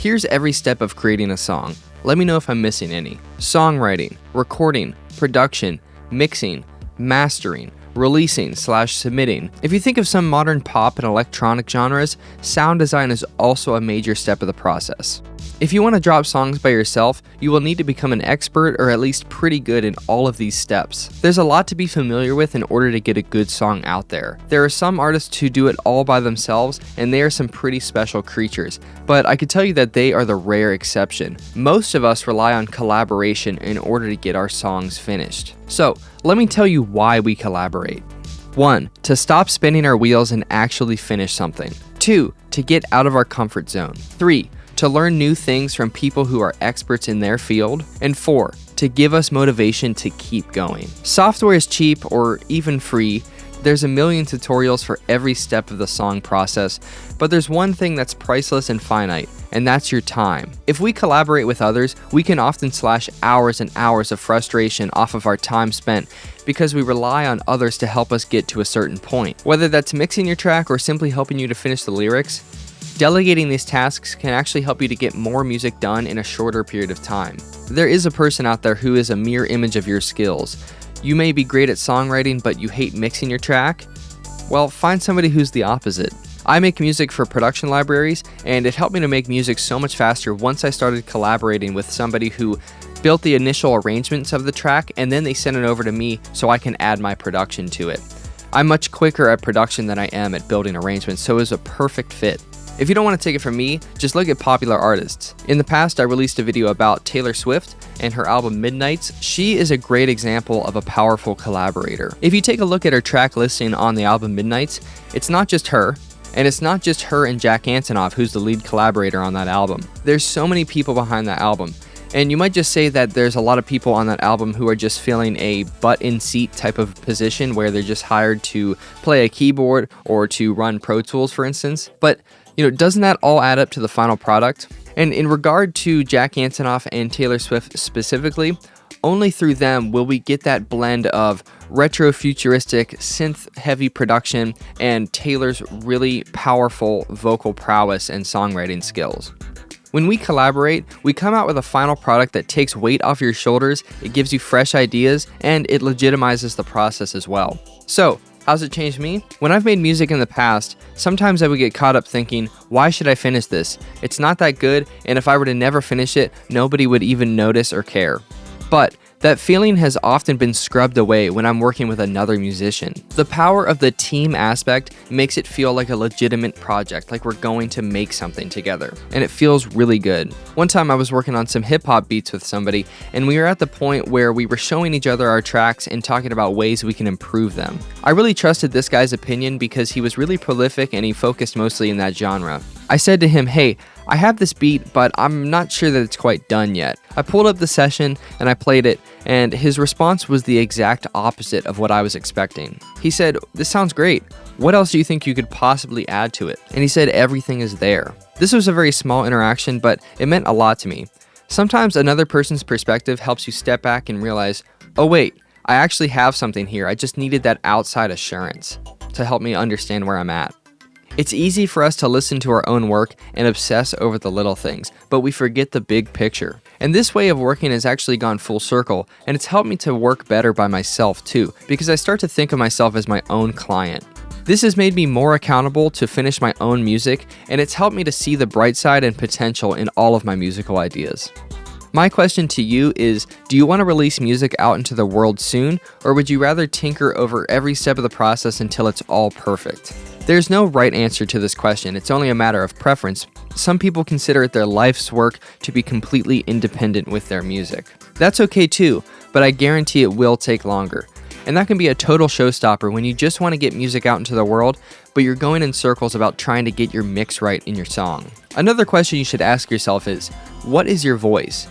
Here's every step of creating a song. Let me know if I'm missing any. Songwriting, recording, production, mixing, mastering, releasing/submitting. If you think of some modern pop and electronic genres, sound design is also a major step of the process. If you want to drop songs by yourself, you will need to become an expert or at least pretty good in all of these steps. There's a lot to be familiar with in order to get a good song out there. There are some artists who do it all by themselves, and they are some pretty special creatures, but I can tell you that they are the rare exception. Most of us rely on collaboration in order to get our songs finished. So, let me tell you why we collaborate. 1. To stop spinning our wheels and actually finish something. 2. To get out of our comfort zone. 3. To learn new things from people who are experts in their field. And 4. To give us motivation to keep going. Software is cheap or even free. There's a million tutorials for every step of the song process, but there's one thing that's priceless and finite, and that's your time. If we collaborate with others, we can often slash hours and hours of frustration off of our time spent because we rely on others to help us get to a certain point. Whether that's mixing your track or simply helping you to finish the lyrics, delegating these tasks can actually help you to get more music done in a shorter period of time. There is a person out there who is a mirror image of your skills. You may be great at songwriting, but you hate mixing your track? Well, find somebody who's the opposite. I make music for production libraries, and it helped me to make music so much faster once I started collaborating with somebody who built the initial arrangements of the track, and then they sent it over to me so I can add my production to it. I'm much quicker at production than I am at building arrangements, so it was a perfect fit. If you don't want to take it from me, just look at popular artists. In the past, I released a video about Taylor Swift and her album Midnights. She is a great example of a powerful collaborator. If you take a look at her track listing on the album Midnights, it's not just her, and it's not just her and Jack Antonoff, who's the lead collaborator on that album. There's so many people behind that album. And you might just say that there's a lot of people on that album who are just filling a butt-in-seat type of position where they're just hired to play a keyboard or to run Pro Tools, for instance. But doesn't that all add up to the final product? And in regard to Jack Antonoff and Taylor Swift specifically, only through them will we get that blend of retro-futuristic, synth-heavy production and Taylor's really powerful vocal prowess and songwriting skills. When we collaborate, we come out with a final product that takes weight off your shoulders, it gives you fresh ideas, and it legitimizes the process as well. So, how's it changed me? When I've made music in the past, sometimes I would get caught up thinking, why should I finish this? It's not that good, and if I were to never finish it, nobody would even notice or care. But that feeling has often been scrubbed away when I'm working with another musician. The power of the team aspect makes it feel like a legitimate project, like we're going to make something together, and it feels really good. One time I was working on some hip-hop beats with somebody, and we were at the point where we were showing each other our tracks and talking about ways we can improve them. I really trusted this guy's opinion because he was really prolific and he focused mostly in that genre. I said to him, hey, I have this beat, but I'm not sure that it's quite done yet. I pulled up the session and I played it, and his response was the exact opposite of what I was expecting. He said, this sounds great. What else do you think you could possibly add to it? And he said, everything is there. This was a very small interaction, but it meant a lot to me. Sometimes another person's perspective helps you step back and realize, oh wait, I actually have something here. I just needed that outside assurance to help me understand where I'm at. It's easy for us to listen to our own work and obsess over the little things, but we forget the big picture. And this way of working has actually gone full circle, and it's helped me to work better by myself too, because I start to think of myself as my own client. This has made me more accountable to finish my own music, and it's helped me to see the bright side and potential in all of my musical ideas. My question to you is, do you want to release music out into the world soon, or would you rather tinker over every step of the process until it's all perfect? There's no right answer to this question, it's only a matter of preference. Some people consider it their life's work to be completely independent with their music. That's okay too, but I guarantee it will take longer. And that can be a total showstopper when you just want to get music out into the world, but you're going in circles about trying to get your mix right in your song. Another question you should ask yourself is, what is your voice?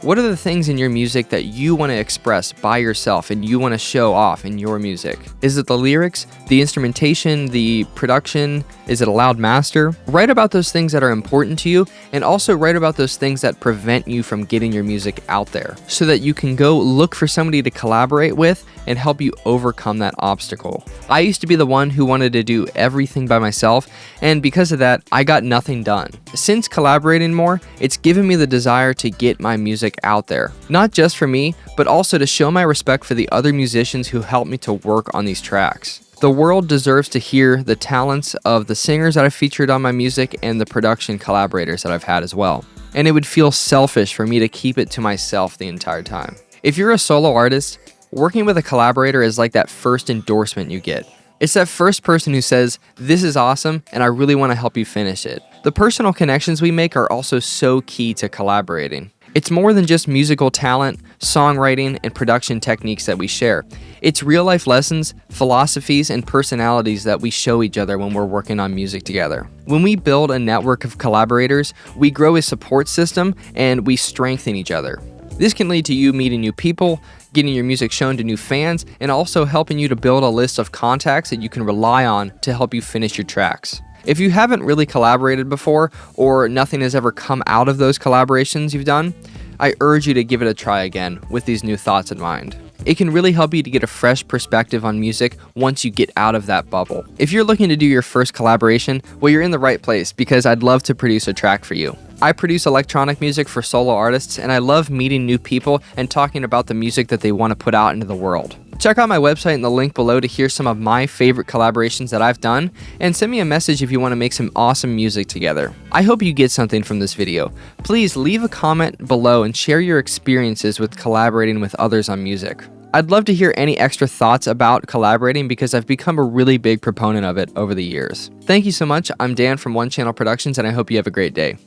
What are the things in your music that you want to express by yourself and you want to show off in your music? Is it the lyrics, the instrumentation, the production? Is it a loud master? Write about those things that are important to you, and also write about those things that prevent you from getting your music out there, so that you can go look for somebody to collaborate with and help you overcome that obstacle. I used to be the one who wanted to do everything by myself, and because of that, I got nothing done. Since collaborating more, it's given me the desire to get my music out there, not just for me, but also to show my respect for the other musicians who helped me to work on these tracks. The world deserves to hear the talents of the singers that I've featured on my music and the production collaborators that I've had as well. And it would feel selfish for me to keep it to myself the entire time. If you're a solo artist, working with a collaborator is like that first endorsement you get. It's that first person who says, "This is awesome, and I really want to help you finish it." The personal connections we make are also so key to collaborating. It's more than just musical talent, songwriting, and production techniques that we share. It's real-life lessons, philosophies, and personalities that we show each other when we're working on music together. When we build a network of collaborators, we grow a support system and we strengthen each other. This can lead to you meeting new people, getting your music shown to new fans, and also helping you to build a list of contacts that you can rely on to help you finish your tracks. If you haven't really collaborated before, or nothing has ever come out of those collaborations you've done, I urge you to give it a try again with these new thoughts in mind. It can really help you to get a fresh perspective on music once you get out of that bubble. If you're looking to do your first collaboration, well, you're in the right place, because I'd love to produce a track for you. I produce electronic music for solo artists, and I love meeting new people and talking about the music that they want to put out into the world. Check out my website in the link below to hear some of my favorite collaborations that I've done, and send me a message if you want to make some awesome music together. I hope you get something from this video. Please leave a comment below and share your experiences with collaborating with others on music. I'd love to hear any extra thoughts about collaborating, because I've become a really big proponent of it over the years. Thank you so much. I'm Dan from One Channel Productions, and I hope you have a great day.